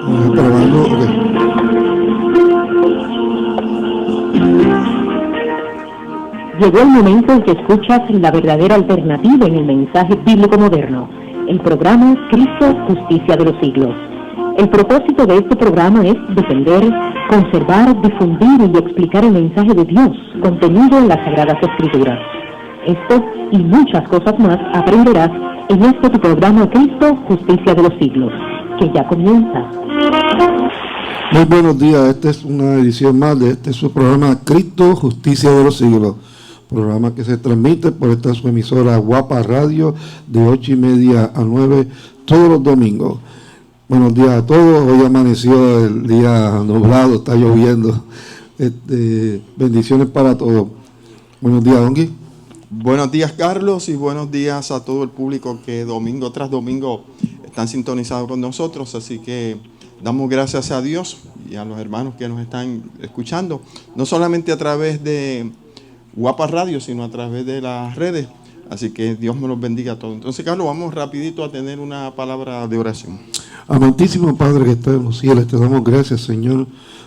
Probando, ok. Llegó el momento en que escuchas la verdadera alternativa en el mensaje bíblico moderno, el programa Cristo, Justicia de los Siglos. El propósito de este programa es defender, conservar, difundir y explicar el mensaje de Dios contenido en las Sagradas Escrituras. Esto y muchas cosas más aprenderás en este tu programa Cristo, Justicia de los Siglos, que ya comienza. Muy buenos días, esta es una edición más de este su programa Cristo, Justicia de los Siglos. Programa que se transmite por esta su emisora Guapa Radio de 8:30 a 9 todos los domingos. Buenos días a todos, hoy amaneció el día nublado, está lloviendo. Bendiciones para todos. Buenos días, Dongi. Buenos días, Carlos, y buenos días a todo el público que domingo tras domingo están sintonizados con nosotros. Así que damos gracias a Dios y a los hermanos que nos están escuchando, no solamente a través de Guapa Radio, sino a través de las redes. Así que Dios me los bendiga a todos. Entonces, Carlos, vamos rapidito a tener una palabra de oración. Amantísimo Padre que está en los cielos, te damos gracias, Señor,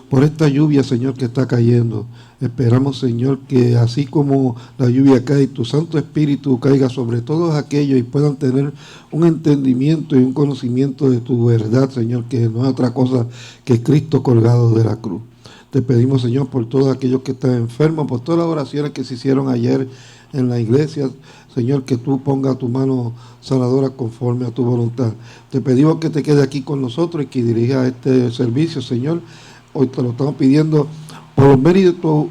por esta lluvia, Señor, que está cayendo. Esperamos, Señor, que así como la lluvia cae, tu Santo Espíritu caiga sobre todos aquellos y puedan tener un entendimiento y un conocimiento de tu verdad, Señor, que no es otra cosa que Cristo colgado de la cruz. Te pedimos, Señor, por todos aquellos que están enfermos, por todas las oraciones que se hicieron ayer en la iglesia, Señor, que tú pongas tu mano sanadora conforme a tu voluntad. Te pedimos que te quede aquí con nosotros y que dirija este servicio, Señor. Hoy te lo estamos pidiendo por los méritos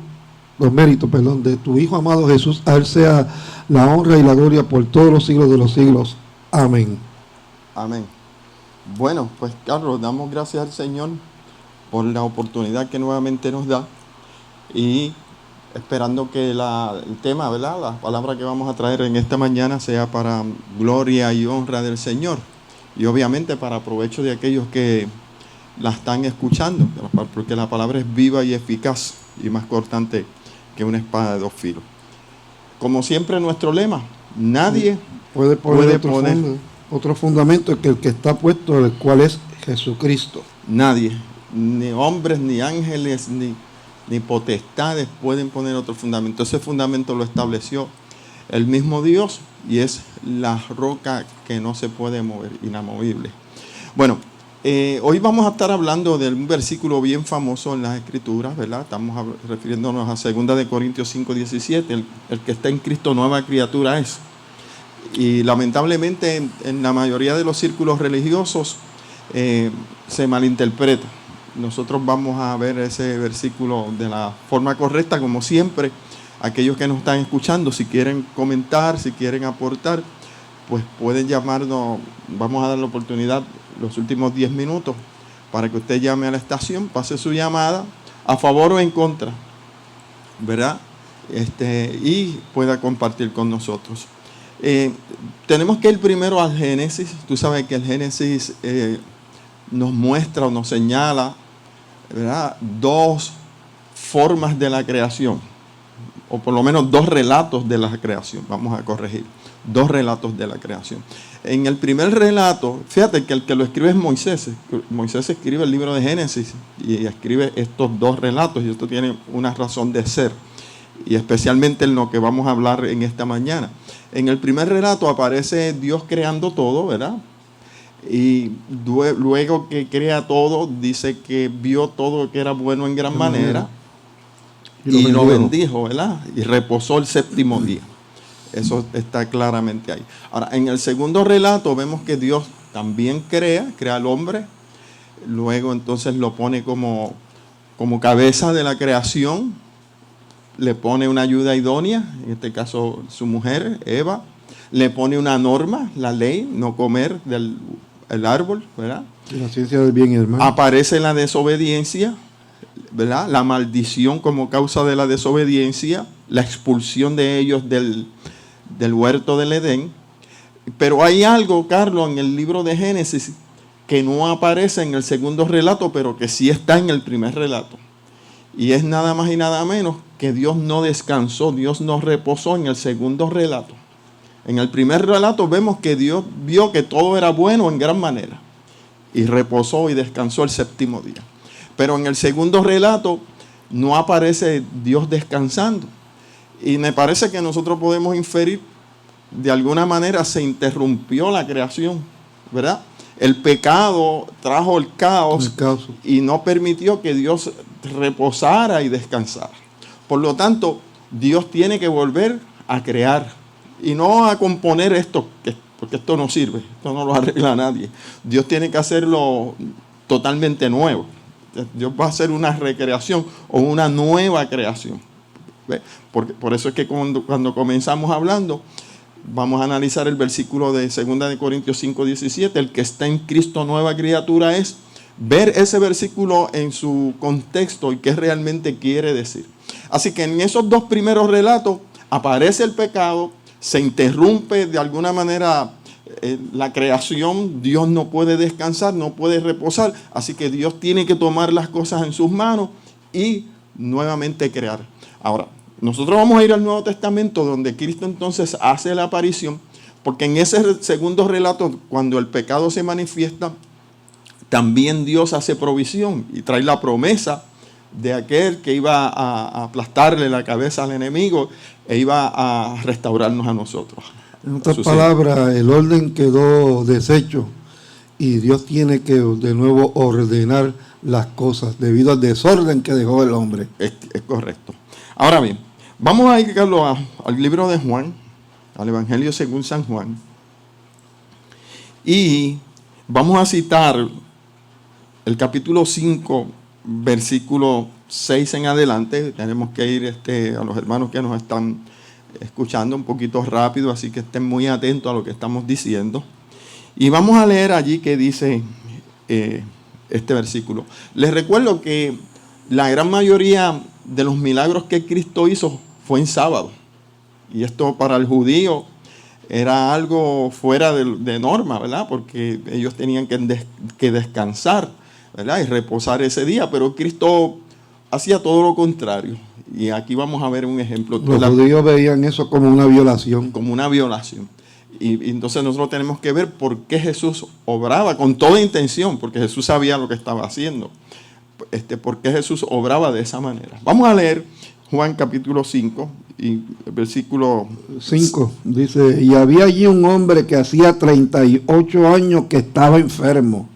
de tu Hijo amado Jesús. A Él sea la honra y la gloria por todos los siglos de los siglos. Amén. Amén. Bueno, pues Carlos, damos gracias al Señor por la oportunidad que nuevamente nos da y esperando que el tema, ¿verdad?, la palabra que vamos a traer en esta mañana sea para gloria y honra del Señor y obviamente para provecho de aquellos que la están escuchando, porque la palabra es viva y eficaz y más cortante que una espada de dos filos. Como siempre, nuestro lema: nadie puede poner otro fundamento que el que está puesto, el cual es Jesucristo. Nadie, ni hombres, ni ángeles, ni potestades pueden poner otro fundamento. Ese fundamento lo estableció el mismo Dios y es la roca que no se puede mover, inamovible. Bueno, hoy vamos a estar hablando de un versículo bien famoso en las Escrituras, ¿verdad? Estamos refiriéndonos a 2 Corintios 5:17, el que está en Cristo nueva criatura es. Y lamentablemente en la mayoría de los círculos religiosos se malinterpreta. Nosotros vamos a ver ese versículo de la forma correcta, como siempre. Aquellos que nos están escuchando, si quieren comentar, si quieren aportar, pues pueden llamarnos. Vamos a dar la oportunidad los últimos 10 minutos para que usted llame a la estación, pase su llamada a favor o en contra, ¿verdad? Y pueda compartir con nosotros. Tenemos que ir primero al Génesis. Tú sabes que el Génesis nos muestra o nos señala, ¿verdad?, dos formas de la creación, o por lo menos dos relatos de la creación. Vamos a corregir, dos relatos de la creación. En el primer relato, fíjate que el que lo escribe es Moisés. Moisés escribe el libro de Génesis y escribe estos dos relatos, y esto tiene una razón de ser, y especialmente en lo que vamos a hablar en esta mañana. En el primer relato aparece Dios creando todo, ¿verdad? Y luego que crea todo, dice que vio todo que era bueno en gran manera y lo bendijo, ¿verdad? Y reposó el séptimo día. Eso está claramente ahí. Ahora, en el segundo relato vemos que Dios también crea al hombre, luego entonces lo pone como cabeza de la creación, le pone una ayuda idónea, en este caso su mujer, Eva, le pone una norma, la ley, no comer el árbol, ¿verdad? La ciencia del bien y del mal. Aparece la desobediencia, ¿verdad? La maldición como causa de la desobediencia, la expulsión de ellos del huerto del Edén. Pero hay algo, Carlos, en el libro de Génesis que no aparece en el segundo relato, pero que sí está en el primer relato. Y es nada más y nada menos que Dios no descansó, Dios no reposó en el segundo relato. En el primer relato vemos que Dios vio que todo era bueno en gran manera. y reposó y descansó el séptimo día. Pero en el segundo relato no aparece Dios descansando. Y me parece que nosotros podemos inferir, de alguna manera se interrumpió la creación, ¿verdad? El pecado trajo el caos y no permitió que Dios reposara y descansara. Por lo tanto, Dios tiene que volver a crear y no a componer esto, porque esto no sirve, esto no lo arregla nadie. Dios tiene que hacerlo totalmente nuevo. Dios va a hacer una recreación o una nueva creación. Por eso es que cuando comenzamos hablando, vamos a analizar el versículo de 2 Corintios 5:17. El que está en Cristo nueva criatura es. Ver ese versículo en su contexto y qué realmente quiere decir. Así que en esos dos primeros relatos aparece el pecado, se interrumpe de alguna manera la creación, Dios no puede descansar, no puede reposar, así que Dios tiene que tomar las cosas en sus manos y nuevamente crear. Ahora, nosotros vamos a ir al Nuevo Testamento, donde Cristo entonces hace la aparición, porque en ese segundo relato, cuando el pecado se manifiesta, también Dios hace provisión y trae la promesa de aquel que iba a aplastarle la cabeza al enemigo e iba a restaurarnos a nosotros. En otras palabras, el orden quedó deshecho y Dios tiene que de nuevo ordenar las cosas debido al desorden que dejó el hombre. Es correcto. Ahora bien, vamos a ir, Carlos, al libro de Juan, al Evangelio según San Juan, y vamos a citar el capítulo 5, versículo 6 en adelante. Tenemos que ir a los hermanos que nos están escuchando un poquito rápido, así que estén muy atentos a lo que estamos diciendo. Y vamos a leer allí que dice este versículo. Les recuerdo que la gran mayoría de los milagros que Cristo hizo fue en sábado. Y esto para el judío era algo fuera de norma, ¿verdad? Porque ellos tenían que descansar, ¿verdad? Y reposar ese día, pero Cristo hacía todo lo contrario. Y aquí vamos a ver un ejemplo. Los judíos veían eso como una violación. Como una violación. Y entonces nosotros tenemos que ver por qué Jesús obraba con toda intención, porque Jesús sabía lo que estaba haciendo. Por qué Jesús obraba de esa manera. Vamos a leer Juan capítulo 5 y el versículo 5. Dice, y había allí un hombre que hacía 38 años que estaba enfermo.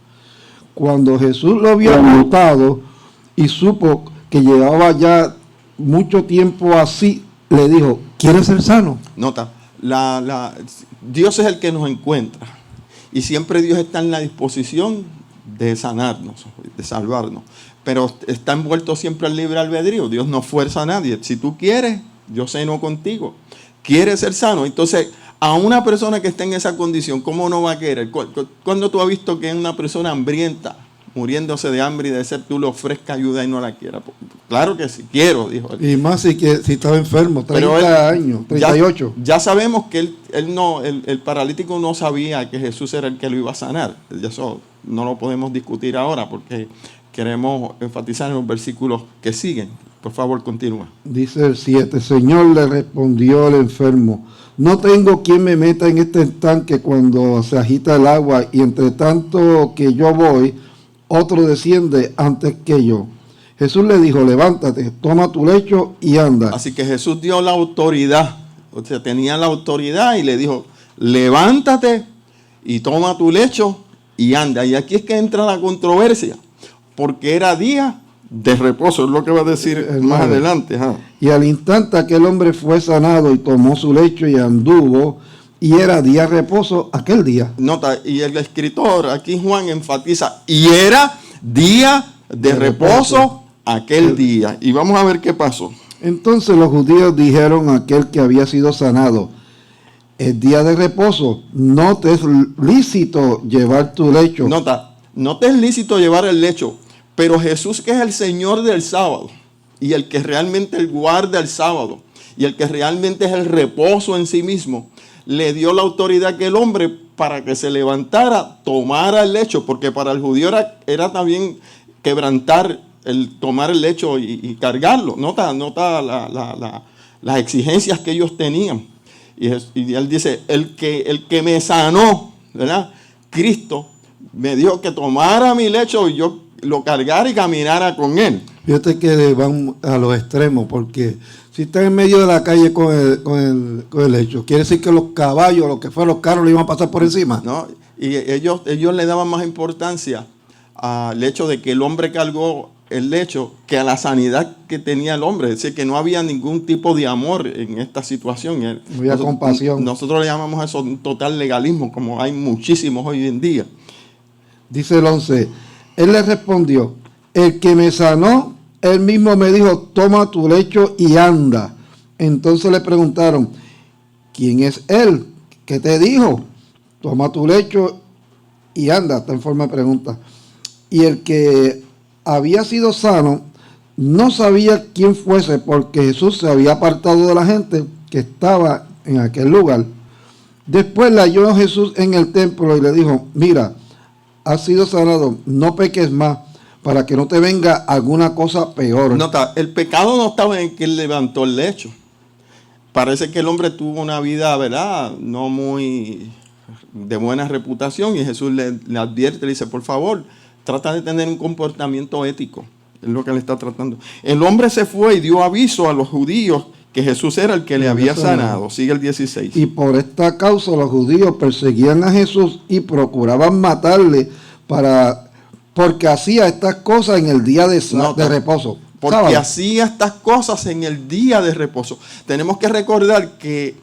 Cuando Jesús lo vio acostado y supo que llevaba ya mucho tiempo así, le dijo, ¿quieres ser sano? Nota, Dios es el que nos encuentra y siempre Dios está en la disposición de sanarnos, de salvarnos, pero está envuelto siempre al libre albedrío. Dios no fuerza a nadie. Si tú quieres, yo ceno contigo. ¿Quieres ser sano? Entonces, a una persona que está en esa condición, ¿cómo no va a querer? ¿Cuándo tú has visto que una persona hambrienta, muriéndose de hambre y de sed, tú le ofrezcas ayuda y no la quieras? Claro que sí, quiero, dijo él. Y más si estaba enfermo, 30 años, 38. Ya sabemos que el paralítico no sabía que Jesús era el que lo iba a sanar. Eso no lo podemos discutir ahora porque queremos enfatizar en los versículos que siguen. Por favor, continúa. Dice el 7, Señor, le respondió el enfermo, no tengo quien me meta en este estanque cuando se agita el agua, y entre tanto que yo voy, otro desciende antes que yo. Jesús le dijo, levántate, toma tu lecho y anda. Así que Jesús dio la autoridad, o sea, tenía la autoridad y le dijo, levántate y toma tu lecho y anda. Y aquí es que entra la controversia, porque era día de reposo, es lo que va a decir más adelante. Y al instante aquel hombre fue sanado y tomó su lecho y anduvo, y era día de reposo aquel día. Nota, y el escritor aquí Juan enfatiza, y era día de reposo aquel día. Y vamos a ver qué pasó. Entonces los judíos dijeron a aquel que había sido sanado, el día de reposo, no te es lícito llevar tu lecho. Nota, no te es lícito llevar el lecho, pero Jesús, que es el Señor del sábado, y el que realmente guarda el sábado, y el que realmente es el reposo en sí mismo, le dio la autoridad a aquel hombre para que se levantara, tomara el lecho, porque para el judío era también quebrantar el tomar el lecho y cargarlo. Nota las exigencias que ellos tenían. Y él dice, el que me sanó, ¿verdad? Cristo me dijo que tomara mi lecho y yo lo cargara y caminara con él. Fíjate que van a los extremos, porque si está en medio de la calle con el lecho, quiere decir que los caballos, lo que fueron los carros, le iban a pasar por encima. ¿No? Y ellos le daban más importancia al hecho de que el hombre cargó el lecho que a la sanidad que tenía el hombre. Es decir, que no había ningún tipo de amor en esta situación. No había compasión. Nosotros le llamamos eso un total legalismo, como hay muchísimos hoy en día. Dice el 11, él le respondió, el que me sanó, él mismo me dijo, toma tu lecho y anda. Entonces le preguntaron, ¿quién es él? ¿Qué te dijo? Toma tu lecho y anda. Está en forma de pregunta. Y el que había sido sano no sabía quién fuese, porque Jesús se había apartado de la gente que estaba en aquel lugar. Después le halló Jesús en el templo y le dijo, mira, has sido sanado, no peques más, para que no te venga alguna cosa peor. Nota, el pecado no estaba en que él levantó el lecho. Parece que el hombre tuvo una vida, ¿verdad?, no muy de buena reputación, y Jesús le advierte, le dice, por favor, trata de tener un comportamiento ético. Es lo que le está tratando. El hombre se fue y dio aviso a los judíos que Jesús era el que le había sanado. Sigue el 16. Y por esta causa los judíos perseguían a Jesús y procuraban matarle porque hacía estas cosas en el día de reposo. Porque ¿sábado? hacía estas cosas en el día de reposo. Tenemos que recordar que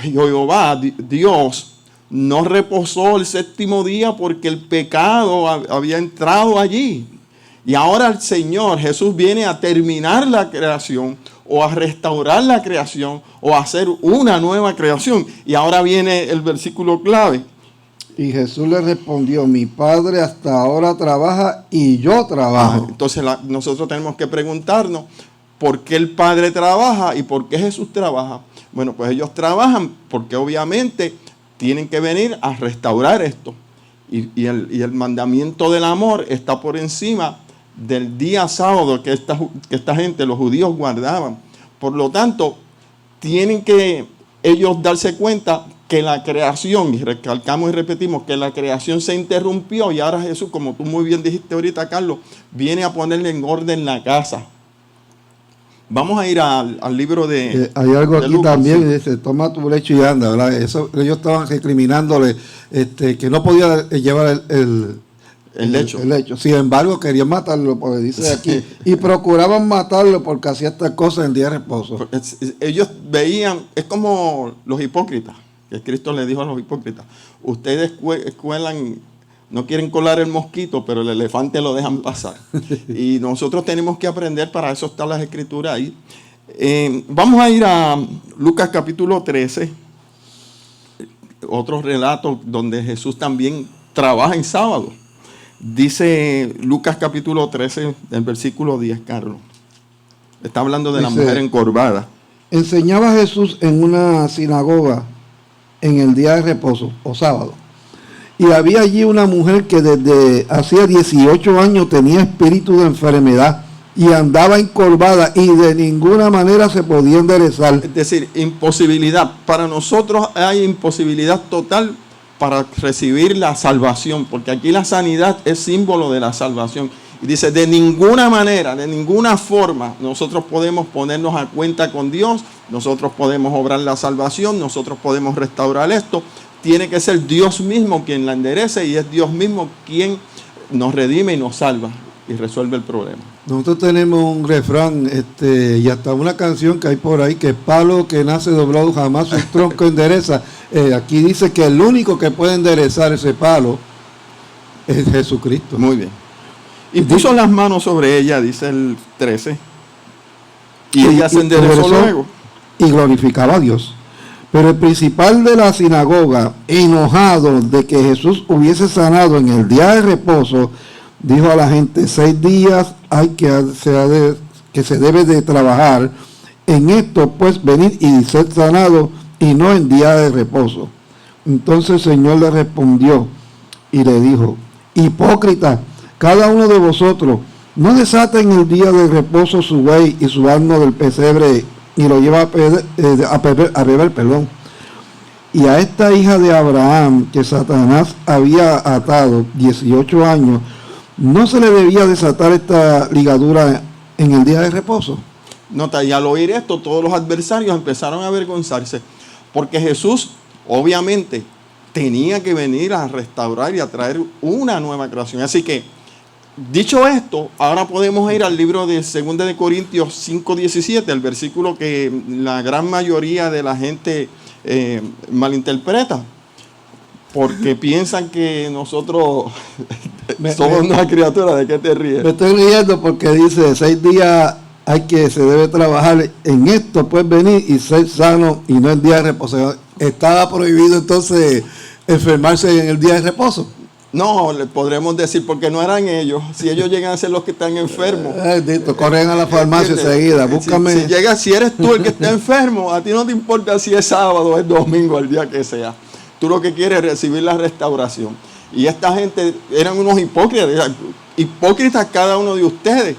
Jehová, Dios, no reposó el séptimo día porque el pecado había entrado allí. Y ahora el Señor Jesús viene a terminar la creación, o a restaurar la creación, o a hacer una nueva creación. Y ahora viene el versículo clave. Y Jesús le respondió, mi Padre hasta ahora trabaja y yo trabajo. Entonces nosotros tenemos que preguntarnos, ¿por qué el Padre trabaja y por qué Jesús trabaja? Bueno, pues ellos trabajan porque obviamente tienen que venir a restaurar esto. Y el mandamiento del amor está por encima del día sábado que esta gente, los judíos, guardaban. Por lo tanto, tienen que ellos darse cuenta que la creación, y recalcamos y repetimos, que la creación se interrumpió, y ahora Jesús, como tú muy bien dijiste ahorita, Carlos, viene a ponerle en orden la casa. Vamos a ir al libro de hay algo aquí Lucas, también, sí. dice, toma tu lecho y anda, ¿verdad? Eso, ellos estaban recriminándole que no podía llevar el lecho. Sin embargo, querían matarlo, porque dice aquí, y procuraban matarlo porque hacía estas cosas en día de reposo. Ellos veían, es como los hipócritas, que Cristo le dijo a los hipócritas, ustedes escuelan, no quieren colar el mosquito, pero el elefante lo dejan pasar. Y nosotros tenemos que aprender, para eso están las escrituras ahí. Vamos a ir a Lucas capítulo 13, otro relato donde Jesús también trabaja en sábado. Dice Lucas capítulo 13, el versículo 10, Carlos. Está hablando de la mujer encorvada. Enseñaba Jesús en una sinagoga en el día de reposo, o sábado. Y había allí una mujer que desde hacía 18 años tenía espíritu de enfermedad y andaba encorvada y de ninguna manera se podía enderezar. Es decir, imposibilidad. Para nosotros hay imposibilidad total para recibir la salvación, porque aquí la sanidad es símbolo de la salvación. Y dice, de ninguna manera, de ninguna forma, nosotros podemos ponernos a cuenta con Dios, nosotros podemos obrar la salvación, nosotros podemos restaurar esto. Tiene que ser Dios mismo quien la enderece, y es Dios mismo quien nos redime y nos salva y resuelve el problema. Nosotros tenemos un refrán y hasta una canción que hay por ahí, que palo que nace doblado jamás su tronco endereza. Aquí dice que el único que puede enderezar ese palo es Jesucristo. Muy bien. Y puso las manos sobre ella, dice el 13, y ella se enderezó luego. Y glorificaba a Dios. Pero el principal de la sinagoga, enojado de que Jesús hubiese sanado en el día de reposo, dijo a la gente, 6 días hay que se debe de trabajar. En esto pues venid y ser sanado, y no en día de reposo. Entonces el Señor le respondió y le dijo, hipócrita, cada uno de vosotros no desata en el día de reposo su buey y su asno del pesebre y lo lleva a beber, y a esta hija de Abraham que Satanás había atado 18 años, ¿no se le debía desatar esta ligadura en el día de reposo? Nota, y al oír esto, todos los adversarios empezaron a avergonzarse, porque Jesús, obviamente, tenía que venir a restaurar y a traer una nueva creación. Así que, dicho esto, ahora podemos ir al libro de 2 de Corintios 5:17, el versículo que la gran mayoría de la gente malinterpreta, porque piensan que nosotros somos una criatura. ¿De qué te ríes? Me estoy riendo porque dice 6 días se debe trabajar en esto, puedes venir y ser sano y no el día de reposo. ¿Estaba prohibido entonces enfermarse en el día de reposo? No, le podremos decir, porque no eran ellos. Si ellos llegan a ser los que están enfermos. Corren a la farmacia enseguida, búscame. Si eres tú el que está enfermo, a ti no te importa si es sábado o es domingo, el día que sea. Tú lo que quieres es recibir la restauración. Y esta gente eran unos hipócritas cada uno de ustedes,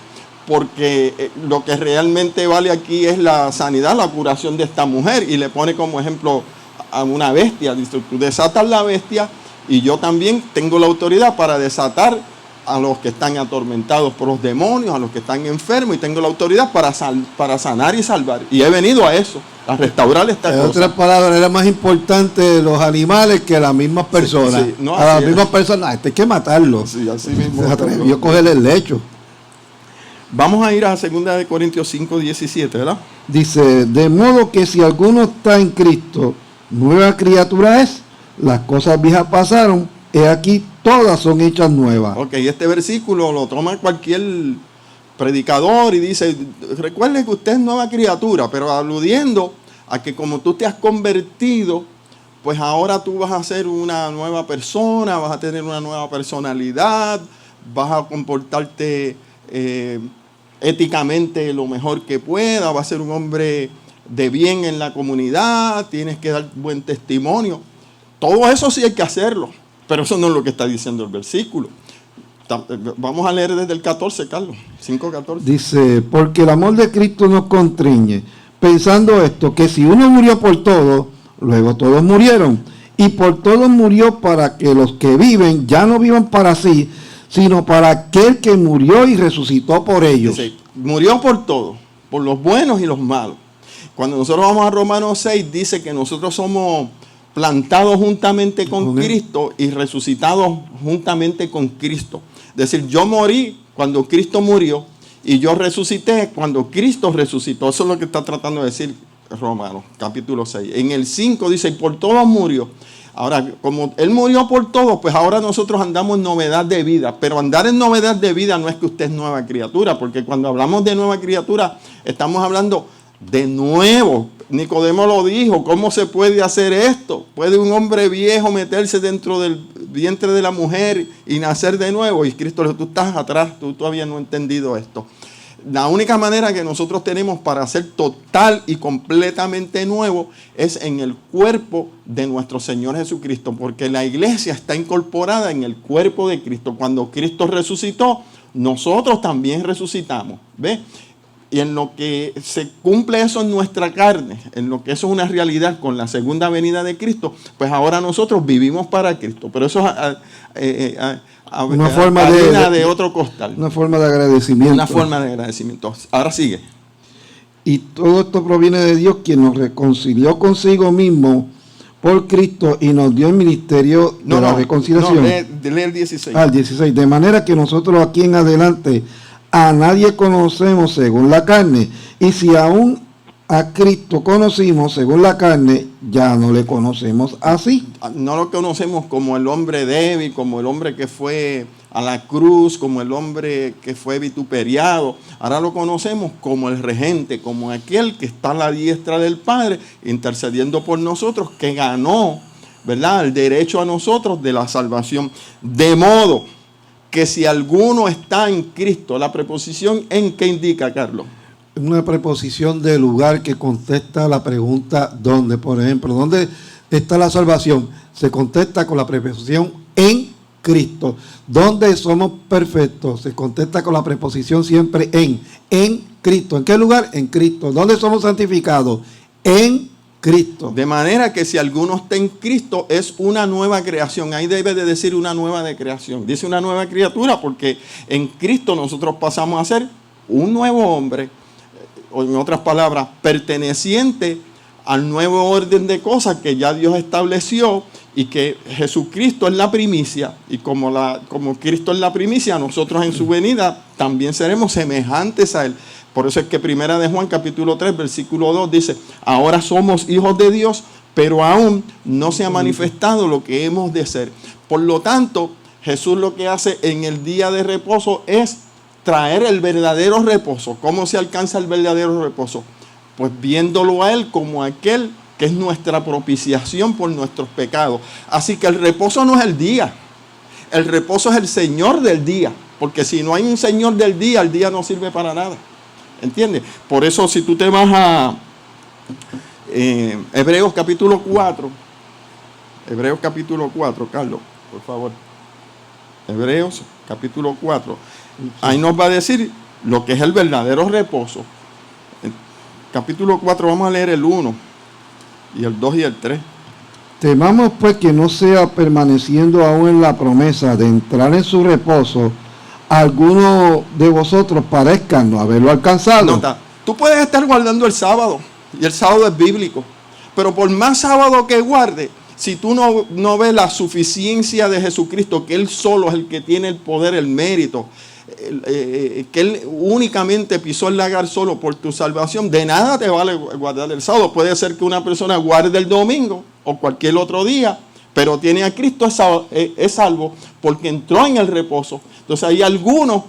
porque lo que realmente vale aquí es la sanidad, la curación de esta mujer. Y le pone como ejemplo a una bestia. Dice, tú desatas la bestia y yo también tengo la autoridad para desatar a los que están atormentados por los demonios, a los que están enfermos, y tengo la autoridad para sanar y salvar. Y he venido a eso, a restaurar esta cosa. En otras palabras, era más importante los animales que las mismas personas. Sí, no, a las mismas personas, hay que matarlos. Sí, así mismo. Se atrevió a coger el lecho. Vamos a ir a 2 de Corintios 5:17, ¿verdad? Dice, de modo que si alguno está en Cristo, nueva criatura es, las cosas viejas pasaron, he aquí todas son hechas nuevas. Ok, este versículo lo toma cualquier predicador y dice, recuerde que usted es nueva criatura, pero aludiendo a que como tú te has convertido, pues ahora tú vas a ser una nueva persona, vas a tener una nueva personalidad, vas a comportarte éticamente lo mejor que pueda, vas a ser un hombre de bien en la comunidad, tienes que dar buen testimonio. Todo eso sí hay que hacerlo, pero eso no es lo que está diciendo el versículo. Vamos a leer desde el 14, Carlos, 5:14. Dice, porque el amor de Cristo nos constriñe, pensando esto, que si uno murió por todos, luego todos murieron, y por todos murió para que los que viven ya no vivan para sí, sino para aquel que murió y resucitó por ellos. Dice, murió por todos, por los buenos y los malos. Cuando nosotros vamos a Romanos 6, dice que nosotros somos plantados juntamente con Cristo y resucitados juntamente con Cristo. Es decir, yo morí cuando Cristo murió y yo resucité cuando Cristo resucitó. Eso es lo que está tratando de decir Romanos, capítulo 6. En el 5 dice, y por todos murió. Ahora, como Él murió por todos, pues ahora nosotros andamos en novedad de vida. Pero andar en novedad de vida no es que usted es nueva criatura, porque cuando hablamos de nueva criatura, estamos hablando de nuevo. Nicodemo lo dijo, ¿cómo se puede hacer esto? ¿Puede un hombre viejo meterse dentro del vientre de la mujer y nacer de nuevo? Y Cristo le dijo, tú estás atrás, tú todavía no has entendido esto. La única manera que nosotros tenemos para ser total y completamente nuevo es en el cuerpo de nuestro Señor Jesucristo, porque la iglesia está incorporada en el cuerpo de Cristo. Cuando Cristo resucitó, nosotros también resucitamos, ¿ves? Y en lo que se cumple eso en nuestra carne, en lo que eso es una realidad con la segunda venida de Cristo, pues ahora nosotros vivimos para Cristo. Pero eso es una forma de otro costal. Una forma de agradecimiento. Una forma de agradecimiento. Ahora sigue. Y todo esto proviene de Dios, quien nos reconcilió consigo mismo por Cristo y nos dio el ministerio de la reconciliación. No, lee el 16. El 16. De manera que nosotros aquí en adelante a nadie conocemos según la carne, y si aún a Cristo conocimos según la carne, ya no le conocemos así. No lo conocemos como el hombre débil, como el hombre que fue a la cruz, como el hombre que fue vituperiado. Ahora lo conocemos como el regente, como aquel que está a la diestra del Padre, intercediendo por nosotros, que ganó, ¿verdad?, el derecho a nosotros de la salvación. De modo que si alguno está en Cristo, la preposición ¿en qué indica, Carlos? Una preposición de lugar que contesta la pregunta ¿dónde? Por ejemplo, ¿dónde está la salvación? Se contesta con la preposición en Cristo. ¿Dónde somos perfectos? Se contesta con la preposición siempre en Cristo. ¿En qué lugar? En Cristo. ¿Dónde somos santificados? En Cristo. De manera que si alguno está en Cristo, es una nueva creación. Ahí debe de decir una nueva de creación. Dice una nueva criatura porque en Cristo nosotros pasamos a ser un nuevo hombre, o en otras palabras, perteneciente al nuevo orden de cosas que ya Dios estableció, y que Jesucristo es la primicia, y como Cristo es la primicia, nosotros en su venida también seremos semejantes a Él. Por eso es que 1 de Juan capítulo 3 versículo 2 dice: ahora somos hijos de Dios, pero aún no se ha manifestado lo que hemos de ser. Por lo tanto, Jesús lo que hace en el día de reposo es traer el verdadero reposo. ¿Cómo se alcanza el verdadero reposo? Pues viéndolo a Él como aquel que es nuestra propiciación por nuestros pecados. Así que el reposo no es el día. El reposo es el Señor del día. Porque si no hay un Señor del día, el día no sirve para nada. ¿Entiendes? Por eso si tú te vas a Hebreos capítulo 4. Hebreos capítulo 4, Carlos, por favor. Hebreos capítulo 4. Ahí nos va a decir lo que es el verdadero reposo. Capítulo 4, vamos a leer el 1 y el 2 y el 3. Temamos pues que no sea permaneciendo aún en la promesa de entrar en su reposo, alguno de vosotros parezcan no haberlo alcanzado. Nota, tú puedes estar guardando el sábado, y el sábado es bíblico, pero por más sábado que guarde, si tú no ves la suficiencia de Jesucristo, que Él solo es el que tiene el poder, el mérito, que Él únicamente pisó el lagar solo por tu salvación, de nada te vale guardar el sábado. Puede ser que una persona guarde el domingo o cualquier otro día, pero tiene a Cristo, es salvo porque entró en el reposo. Entonces hay algunos,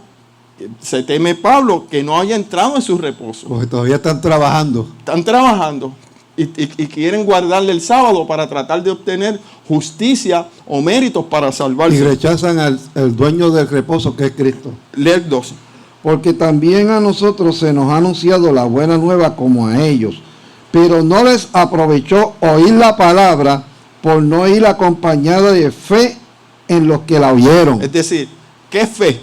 se teme Pablo, que no haya entrado en su reposo. Porque todavía están trabajando. Están trabajando y quieren guardarle el sábado para tratar de obtener justicia o méritos para salvarse. Y rechazan al dueño del reposo, que es Cristo. Lee el 2. Porque también a nosotros se nos ha anunciado la buena nueva como a ellos, pero no les aprovechó oír la palabra por no ir acompañada de fe en los que la oyeron. Es decir, ¿qué fe?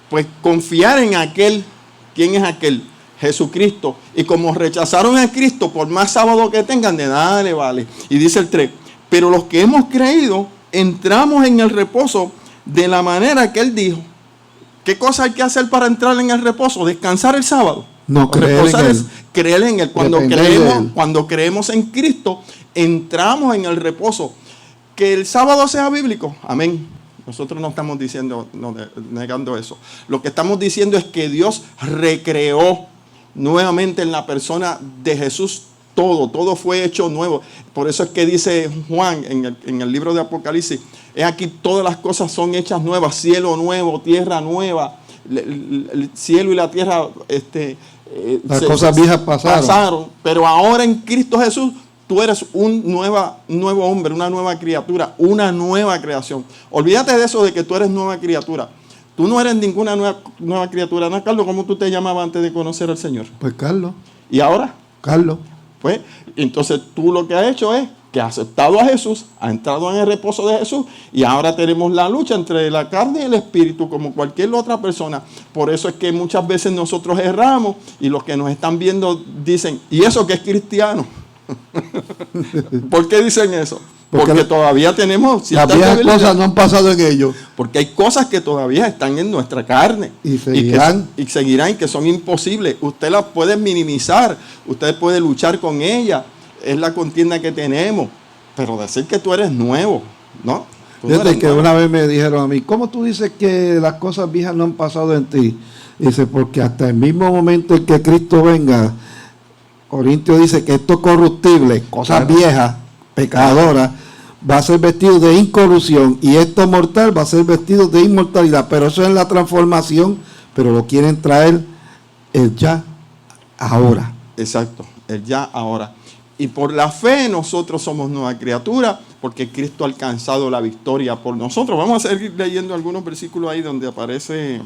Pues confiar en aquel. ¿Quién es aquel? Jesucristo. Y como rechazaron a Cristo, por más sábado que tengan, de nada le vale. Y dice el 3, pero los que hemos creído, entramos en el reposo de la manera que Él dijo. ¿Qué cosa hay que hacer para entrar en el reposo? Descansar el sábado. No, creer en Él. Creer en Él. Cuando creemos en Cristo, entramos en el reposo. Que el sábado sea bíblico, amén. Nosotros no estamos diciendo, negando eso. Lo que estamos diciendo es que Dios recreó nuevamente en la persona de Jesús todo fue hecho nuevo. Por eso es que dice Juan en el libro de Apocalipsis: he aquí todas las cosas son hechas nuevas, cielo nuevo, tierra nueva. El cielo y la tierra las cosas viejas pasaron, pero ahora en Cristo Jesús tú eres un nuevo hombre, una nueva criatura, una nueva creación. Olvídate de eso de que tú eres nueva criatura. Tú no eres ninguna nueva criatura. ¿No, Carlos? ¿Cómo tú te llamabas antes de conocer al Señor? Pues Carlos. ¿Y ahora? Carlos. Pues entonces tú lo que has hecho es que has aceptado a Jesús, has entrado en el reposo de Jesús, y ahora tenemos la lucha entre la carne y el espíritu como cualquier otra persona. Por eso es que muchas veces nosotros erramos y los que nos están viendo dicen: ¿y eso que es cristiano? ¿Por qué dicen eso? Porque todavía tenemos ciertas cosas no han pasado en ellos. Porque hay cosas que todavía están en nuestra carne. Y seguirán. Y seguirán, que son imposibles. Usted las puede minimizar, usted puede luchar con ellas. Es la contienda que tenemos. Pero decir que tú eres nuevo, ¿no? Desde que una vez me dijeron a mí: ¿cómo tú dices que las cosas viejas no han pasado en ti? Dice: porque hasta el mismo momento en que Cristo venga, Corintios dice que esto corruptible, cosas viejas, pecadoras, va a ser vestido de incorrupción, y esto mortal va a ser vestido de inmortalidad. Pero eso es la transformación, pero lo quieren traer el ya, ahora. Exacto, el ya, ahora. Y por la fe nosotros somos nueva criatura, porque Cristo ha alcanzado la victoria por nosotros. Vamos a seguir leyendo algunos versículos ahí donde aparece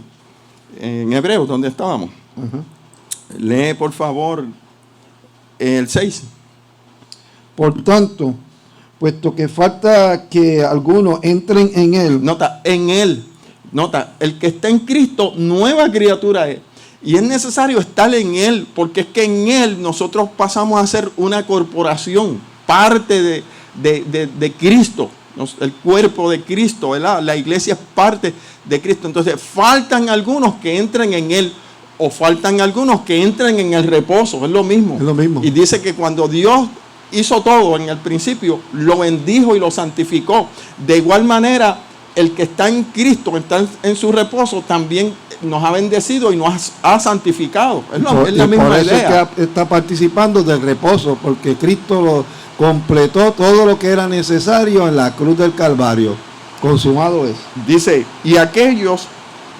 en Hebreos, donde estábamos. Lee, por favor, el 6. Por tanto, puesto que falta que algunos entren en Él. Nota, en Él. Nota, el que está en Cristo, nueva criatura es. Y es necesario estar en Él, porque es que en Él nosotros pasamos a ser una corporación. parte de Cristo, el cuerpo de Cristo, ¿verdad? La iglesia es parte de Cristo. Entonces faltan algunos que entren en Él, o faltan algunos que entren en el reposo, es lo mismo. Es lo mismo. Y dice que cuando Dios hizo todo en el principio, lo bendijo y lo santificó. De igual manera, el que está en Cristo, está en su reposo, también nos ha bendecido y nos ha santificado. Es la misma por eso idea. es que está participando del reposo, porque Cristo lo completó todo lo que era necesario en la cruz del Calvario. Consumado es. Dice, y aquellos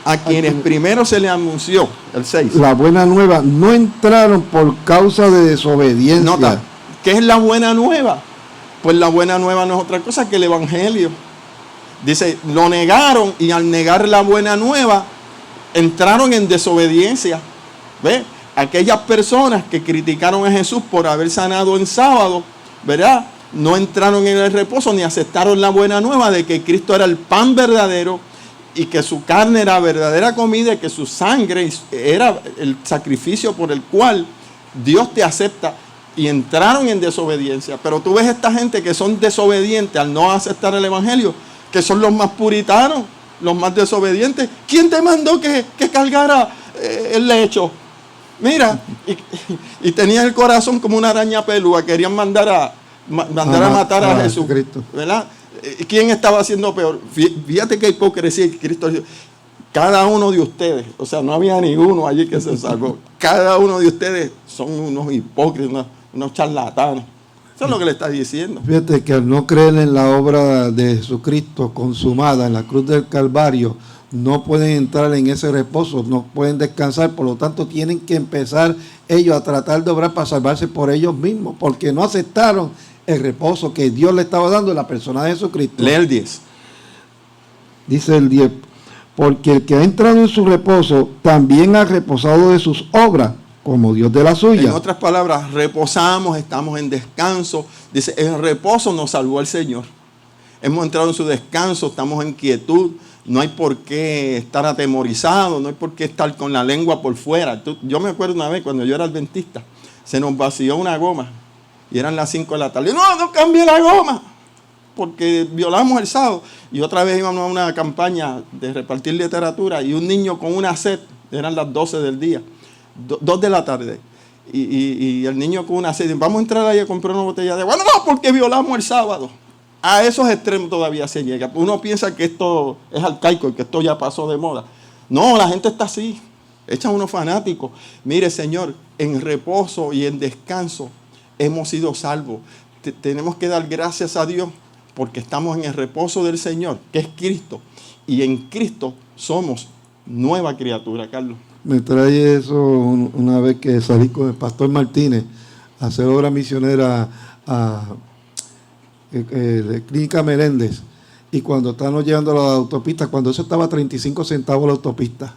a quienes primero se les anunció, el 6. La buena nueva no entraron por causa de desobediencia. Nota, ¿qué es la buena nueva? Pues la buena nueva no es otra cosa que el evangelio. Dice, lo negaron, y al negar la buena nueva, entraron en desobediencia. ¿Ve? Aquellas personas que criticaron a Jesús por haber sanado en sábado, ¿verdad? No entraron en el reposo ni aceptaron la buena nueva de que Cristo era el pan verdadero y que su carne era verdadera comida y que su sangre era el sacrificio por el cual Dios te acepta, y entraron en desobediencia. Pero tú ves esta gente que son desobedientes al no aceptar el evangelio, que son los más puritanos, los más desobedientes. ¿Quién te mandó que cargara el lecho? Mira, y tenía el corazón como una araña pelúa, querían mandar a matar a Jesús, ¿verdad? ¿Quién estaba haciendo peor? Fíjate qué hipocresía. Cristo dijo, cada uno de ustedes, o sea, no había ninguno allí que se salvó, cada uno de ustedes son unos hipócritas, unos charlatanes. Eso es lo que le está diciendo. Fíjate que al no creer en la obra de Jesucristo consumada en la cruz del Calvario, no pueden entrar en ese reposo, no pueden descansar, por lo tanto tienen que empezar ellos a tratar de obrar para salvarse por ellos mismos, porque no aceptaron el reposo que Dios le estaba dando en la persona de Jesucristo. Lee el 10. Dice el 10, porque el que ha entrado en su reposo también ha reposado de sus obras, como Dios de la suya. En otras palabras, reposamos, estamos en descanso. Dice, en reposo nos salvó el Señor. Hemos entrado en su descanso, estamos en quietud. No hay por qué estar atemorizado, no hay por qué estar con la lengua por fuera. Yo me acuerdo una vez cuando yo era adventista, se nos vació una goma y eran las 5 de la tarde. No cambie la goma, porque violamos el sábado. Y otra vez íbamos a una campaña de repartir literatura y un niño con una sed, eran las 12 del día, 2 de la tarde. Y el niño con una sed, vamos a entrar ahí a comprar una botella de agua. No, porque violamos el sábado. A esos extremos todavía se llega. Uno piensa que esto es arcaico y que esto ya pasó de moda. No, la gente está así. Echan unos fanáticos. Mire, Señor, en reposo y en descanso hemos sido salvos. Tenemos que dar gracias a Dios porque estamos en el reposo del Señor, que es Cristo. Y en Cristo somos nueva criatura, Carlos. Me trae eso una vez que salí con el pastor Martínez a hacer obra misionera de Clínica Meléndez, y cuando estábamos llegando a la autopista, cuando eso estaba a 35 centavos la autopista,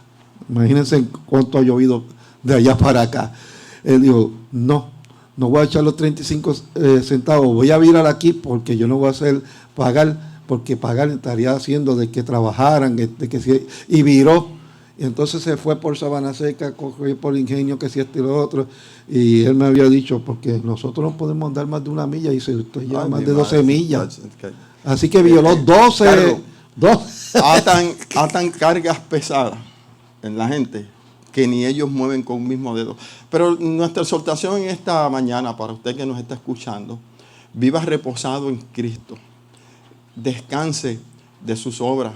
imagínense cuánto ha llovido de allá para acá, él dijo, no voy a echar los 35 centavos, voy a virar aquí porque yo no voy a hacer pagar, porque pagar estaría haciendo de que trabajaran, y viró. Y entonces se fue por Sabana Seca, cogió por Ingenio, que si esto y lo otro. Y él me había dicho, porque nosotros no podemos andar más de 1 milla. Y dice, usted lleva más de 12 millas. Así que violó 12. Atan cargas pesadas en la gente que ni ellos mueven con un mismo dedo. Pero nuestra exhortación en esta mañana, para usted que nos está escuchando, viva reposado en Cristo. Descanse de sus obras.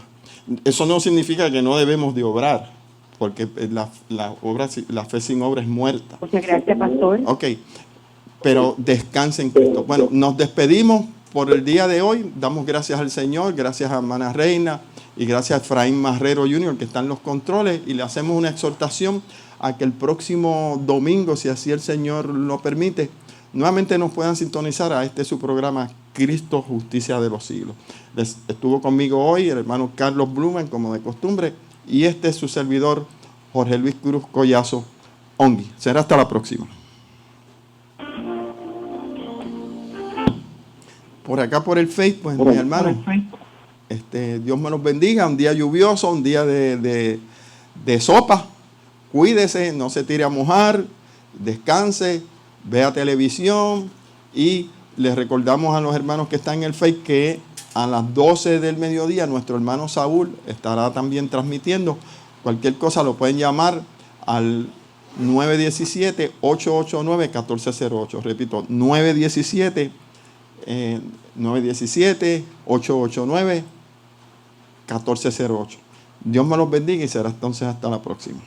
Eso no significa que no debemos de obrar, porque la fe sin obra es muerta. Muchas gracias, pastor. Ok, pero descanse en Cristo. Bueno, nos despedimos por el día de hoy. Damos gracias al Señor, gracias a hermana Reina y gracias a Efraín Marrero Jr., que está en los controles, y le hacemos una exhortación a que el próximo domingo, si así el Señor lo permite, nuevamente nos puedan sintonizar a su programa Cristo, Justicia de los Siglos. Estuvo conmigo hoy el hermano Carlos Blumen, como de costumbre, y es su servidor, Jorge Luis Cruz Collazo Ongui. Será hasta la próxima. Por acá por el Facebook, pues, mi hermano, Dios me los bendiga. Un día lluvioso, un día de sopa. Cuídese, no se tire a mojar, descanse, vea televisión y les recordamos a los hermanos que están en el Face que a las 12 del mediodía nuestro hermano Saúl estará también transmitiendo. Cualquier cosa lo pueden llamar al 917-889-1408. Repito, 917-889-1408. Dios me los bendiga y será entonces hasta la próxima.